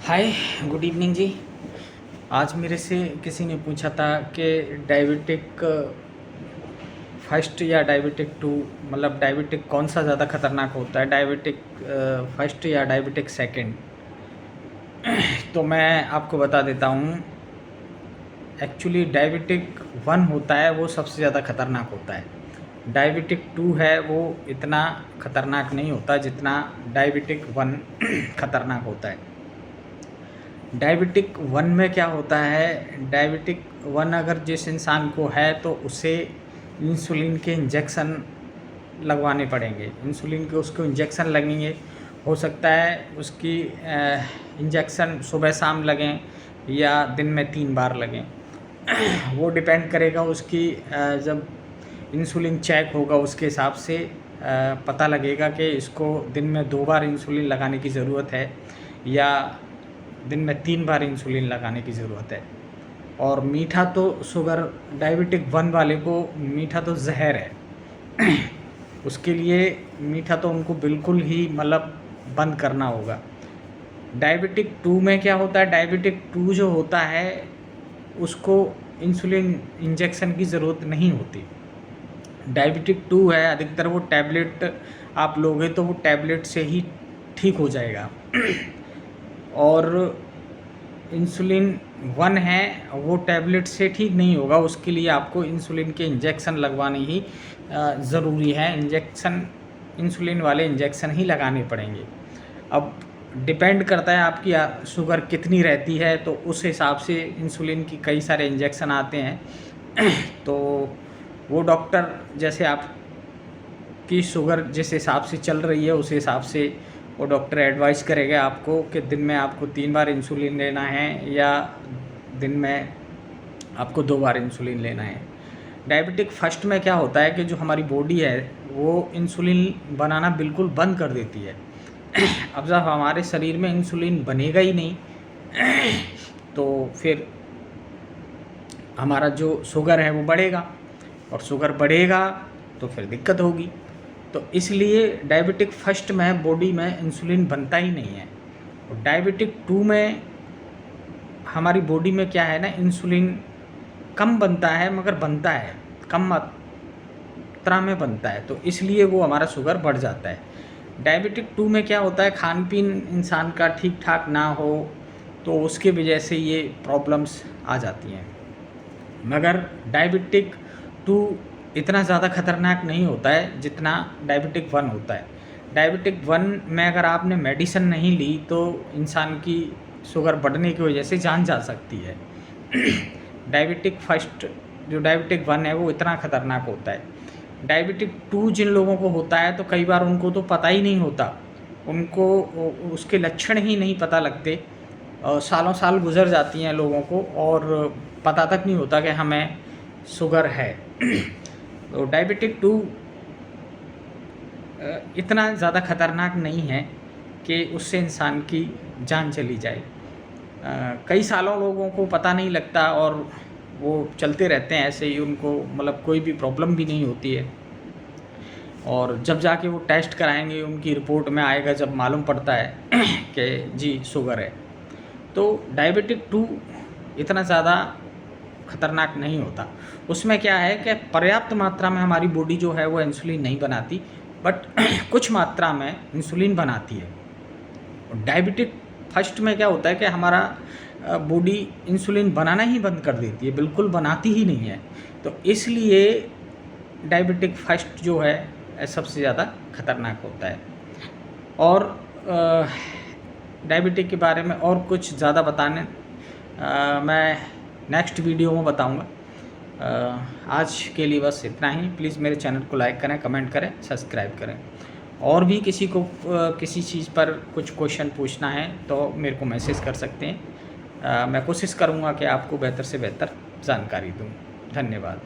हाय, good evening जी। आज मेरे से किसी ने पूछा था कि डायबिटिक फर्स्ट या डायबिटिक टू, मतलब डायबिटिक कौन सा ज़्यादा खतरनाक होता है, डायबिटिक फर्स्ट या डायबिटिक सेकंड। तो मैं आपको बता देता हूँ, एक्चुअली डायबिटिक वन होता है वो सबसे ज़्यादा खतरनाक होता है। डायबिटिक टू है वो इतना खतरनाक नहीं होता जितना डायबिटिक वन खतरनाक होता है। डायबिटिक वन में क्या होता है, डायबिटिक वन अगर जिस इंसान को है तो उसे इंसुलिन के इंजेक्शन लगवाने पड़ेंगे। इंसुलिन के उसको इंजेक्शन लगेंगे। हो सकता है उसकी इंजेक्शन सुबह शाम लगें या दिन में 3 बार लगें। वो डिपेंड करेगा उसकी जब इंसुलिन चेक होगा उसके हिसाब से पता लगेगा कि इसको दिन में 2 बार इंसुलिन लगाने की ज़रूरत है या दिन में 3 बार इंसुलिन लगाने की ज़रूरत है। और मीठा तो शुगर डायबिटिक वन वाले को मीठा तो जहर है। उसके लिए मीठा तो उनको बिल्कुल ही मतलब बंद करना होगा। डायबिटिक टू में क्या होता है, डायबिटिक टू जो होता है उसको इंसुलिन इंजेक्शन की ज़रूरत नहीं होती। डायबिटिक टू है अधिकतर वो टैबलेट आप लोगे तो वो टैबलेट से ही ठीक हो जाएगा। और इंसुलिन वन है वो टैबलेट से ठीक नहीं होगा, उसके लिए आपको इंसुलिन के इंजेक्शन लगवाने ही ज़रूरी है। इंसुलिन वाले इंजेक्शन ही लगाने पड़ेंगे। अब डिपेंड करता है आपकी शुगर कितनी रहती है, तो उस हिसाब से इंसुलिन की कई सारे इंजेक्शन आते हैं। तो वो डॉक्टर जैसे आपकी शुगर जिस हिसाब से चल रही है उस हिसाब से वो डॉक्टर एडवाइस करेगा आपको कि दिन में आपको 3 बार इंसुलिन लेना है या दिन में आपको 2 बार इंसुलिन लेना है। डायबिटिक फर्स्ट में क्या होता है कि जो हमारी बॉडी है वो इंसुलिन बनाना बिल्कुल बंद कर देती है। अब जब हमारे शरीर में इंसुलिन बनेगा ही नहीं तो फिर हमारा जो शुगर है वो बढ़ेगा, और शुगर बढ़ेगा तो फिर दिक्कत होगी। तो इसलिए डायबिटिक फर्स्ट में बॉडी में इंसुलिन बनता ही नहीं है। और डायबिटिक टू में हमारी बॉडी में क्या है ना, इंसुलिन कम बनता है मगर बनता है, कम मात्रा में बनता है, तो इसलिए वो हमारा शुगर बढ़ जाता है। डायबिटिक टू में क्या होता है, खान पीन इंसान का ठीक ठाक ना हो तो उसके वजह से ये प्रॉब्लम्स आ जाती हैं। मगर डायबिटिक टू इतना ज़्यादा खतरनाक नहीं होता है जितना डायबिटिक वन होता है। डायबिटिक वन में अगर आपने मेडिसिन नहीं ली तो इंसान की शुगर बढ़ने की वजह से जान जा सकती है। डायबिटिक फर्स्ट जो डायबिटिक वन है वो इतना खतरनाक होता है। डायबिटिक टू जिन लोगों को होता है तो कई बार उनको तो पता ही नहीं होता, उनको उसके लक्षण ही नहीं पता लगते। सालों साल गुजर जाती हैं लोगों को और पता तक नहीं होता कि हमें शुगर है। तो डायबिटिक टू इतना ज़्यादा ख़तरनाक नहीं है कि उससे इंसान की जान चली जाए। कई सालों लोगों को पता नहीं लगता और वो चलते रहते हैं ऐसे ही, उनको मतलब कोई भी प्रॉब्लम भी नहीं होती है। और जब जाके वो टेस्ट कराएंगे उनकी रिपोर्ट में आएगा जब मालूम पड़ता है कि जी शुगर है। तो डायबिटिक टू इतना ज़्यादा खतरनाक नहीं होता। उसमें क्या है कि पर्याप्त मात्रा में हमारी बॉडी जो है वो इंसुलिन नहीं बनाती, बट कुछ मात्रा में इंसुलिन बनाती है। डायबिटिक फर्स्ट में क्या होता है कि हमारा बॉडी इंसुलिन बनाना ही बंद कर देती है, बिल्कुल बनाती ही नहीं है। तो इसलिए डायबिटिक फर्स्ट जो है सबसे ज़्यादा खतरनाक होता है। और डायबिटिक के बारे में और कुछ ज़्यादा बताने मैं नेक्स्ट वीडियो में बताऊंगा। आज के लिए बस इतना ही। प्लीज़ मेरे चैनल को लाइक करें, कमेंट करें, सब्सक्राइब करें। और भी किसी को किसी चीज़ पर कुछ क्वेश्चन पूछना है तो मेरे को मैसेज कर सकते हैं। मैं कोशिश करूंगा कि आपको बेहतर से बेहतर जानकारी दूं। धन्यवाद।